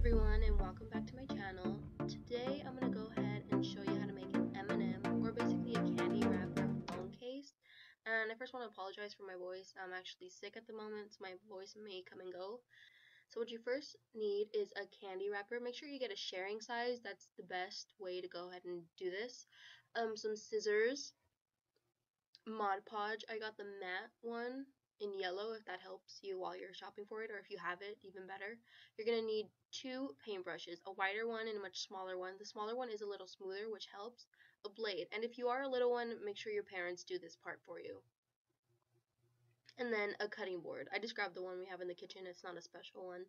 everyone, and welcome back to my channel. Today I'm going to go ahead and show you how to make an M&M, or basically a candy wrapper phone case. And I first want to apologize for my voice. I'm actually sick at the moment, so my voice may come and go. So what you first need is a candy wrapper. Make sure you get a sharing size. That's the best way to go ahead and do this. Some scissors, Mod Podge. I got the matte one in yellow if that helps you while you're shopping for it, or if you have it, even better. You're going to need two paintbrushes, a wider one and a much smaller one. The smaller one is a little smoother, which helps. A blade, and if you are a little one, make sure your parents do this part for you. And then a cutting board. I just grabbed the one we have in the kitchen. It's not a special one.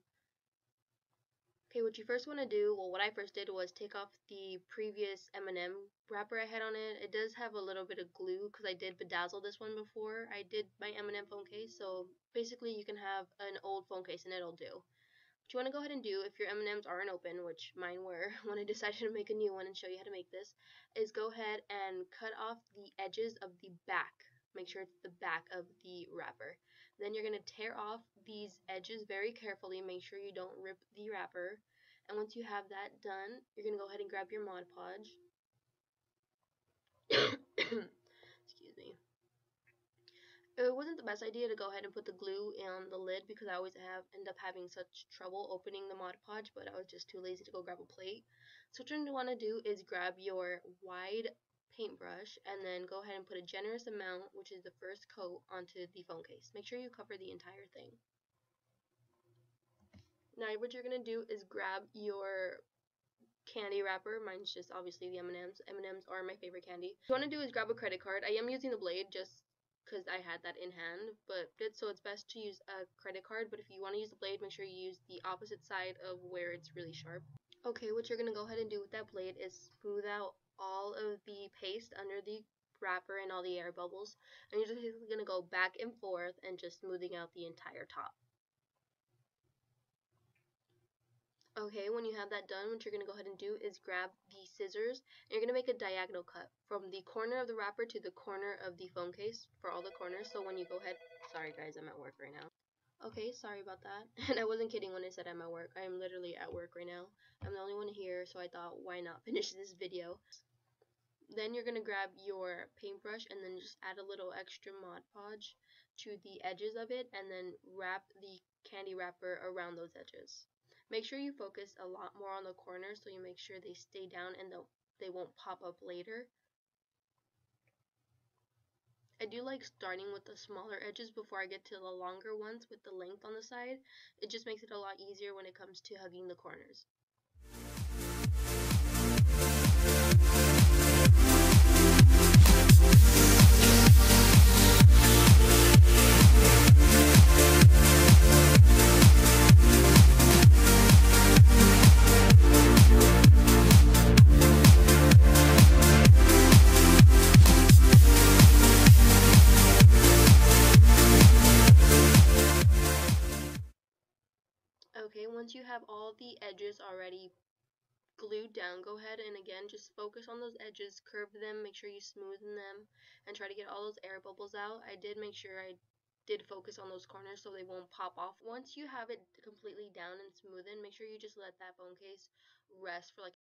Okay, what you first want to do, well, what I first did was take off the previous M&M wrapper I had on it. It does have a little bit of glue because I did bedazzle this one before I did my M&M phone case. So basically you can have an old phone case and it'll do. What you want to go ahead and do if your M&Ms aren't open, which mine were when I decided to make a new one and show you how to make this, is go ahead and cut off the edges of the back. Make sure it's the back of the wrapper. Then you're going to tear off these edges very carefully. Make sure you don't rip the wrapper. And once you have that done, you're going to go ahead and grab your Mod Podge. Excuse me. It wasn't the best idea to go ahead and put the glue on the lid because I always end up having such trouble opening the Mod Podge, but I was just too lazy to go grab a plate. So what you're going to want to do is grab your wide paintbrush and then go ahead and put a generous amount, which is the first coat, onto the phone case. Make sure you cover the entire thing. Now what you're going to do is grab your candy wrapper. Mine's just obviously the M&Ms. M&Ms are my favorite candy. What you want to do is grab a credit card. I am using the blade just because I had that in hand, but so it's best to use a credit card, but if you want to use the blade, make sure you use the opposite side of where it's really sharp. Okay, what you're going to go ahead and do with that blade is smooth out all of the paste under the wrapper and all the air bubbles, and you're just going to go back and forth and just smoothing out the entire top. Okay, when you have that done, what you're going to go ahead and do is grab the scissors, and you're going to make a diagonal cut from the corner of the wrapper to the corner of the phone case for all the corners. So when you go ahead, sorry guys, I'm at work right now. Okay, sorry about that. And I wasn't kidding when I said I'm at work. I am literally at work right now. I'm the only one here, so I thought, why not finish this video? Then you're going to grab your paintbrush and then just add a little extra Mod Podge to the edges of it, and then wrap the candy wrapper around those edges. Make sure you focus a lot more on the corners so you make sure they stay down and they won't pop up later. I do like starting with the smaller edges before I get to the longer ones with the length on the side. It just makes it a lot easier when it comes to hugging the corners. Okay, once you have all the edges already glued down, go ahead and again just focus on those edges, curve them, make sure you smoothen them, and try to get all those air bubbles out. I did make sure I did focus on those corners so they won't pop off. Once you have it completely down and smoothened, make sure you just let that phone case rest for like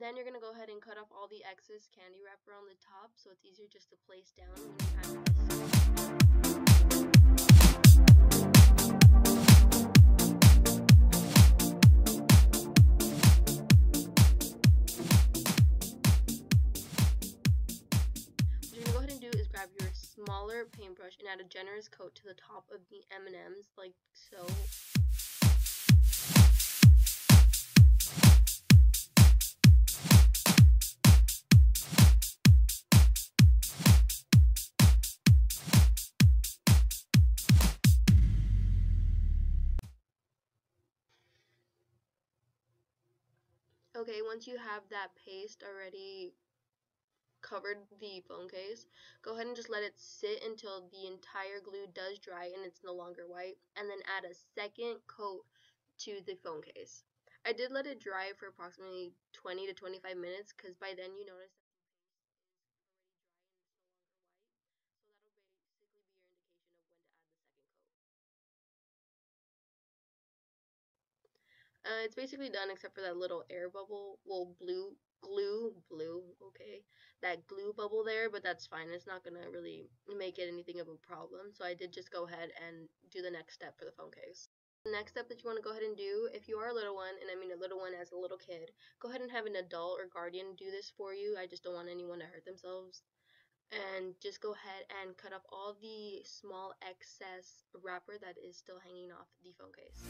Then you're going to go ahead and cut off all the excess candy wrapper on the top so it's easier just to place down when you have What you're going to go ahead and do is grab your smaller paintbrush and add a generous coat to the top of the M&Ms like so. Okay, once you have that paste already covered the phone case, go ahead and just let it sit until the entire glue does dry and it's no longer white, and then add a second coat to the phone case. I did let it dry for approximately 20 to 25 minutes because by then you notice It's basically done except for that little air bubble. Well, blue, okay. That glue bubble there, but that's fine. It's not gonna really make it anything of a problem. So I did just go ahead and do the next step for the phone case. The next step that you want to go ahead and do, if you are a little one, and I mean a little one as a little kid, go ahead and have an adult or guardian do this for you. I just don't want anyone to hurt themselves. And just go ahead and cut off all the small excess wrapper that is still hanging off the phone case.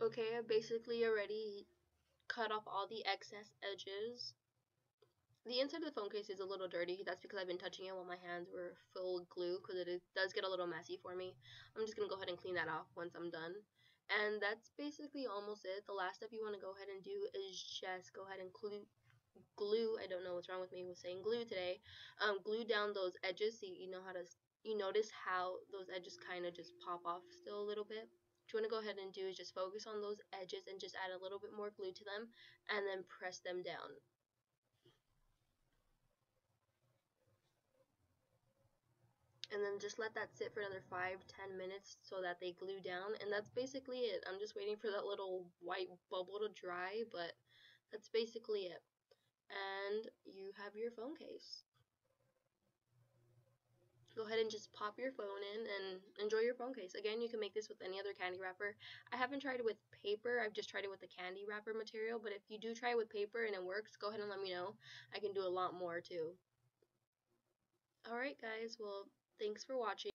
Okay, I basically already cut off all the excess edges. The inside of the phone case is a little dirty. That's because I've been touching it while my hands were full of glue because does get a little messy for me. I'm just going to go ahead and clean that off once I'm done. And that's basically almost it. The last step you want to go ahead and do is just go ahead and glue. I don't know what's wrong with me with saying glue today. Glue down those edges so you know how to, you notice how those edges kind of just pop off still a little bit. What you want to go ahead and do is just focus on those edges and just add a little bit more glue to them and then press them down. And then just let that sit for another 5-10 minutes so that they glue down, and that's basically it. I'm just waiting for that little white bubble to dry, but that's basically it. And you have your phone case. Go ahead and just pop your phone in and enjoy your phone case. Again, you can make this with any other candy wrapper. I haven't tried it with paper. I've just tried it with the candy wrapper material, but if you do try it with paper and it works, go ahead and let me know. I can do a lot more too. Alright guys, well, thanks for watching.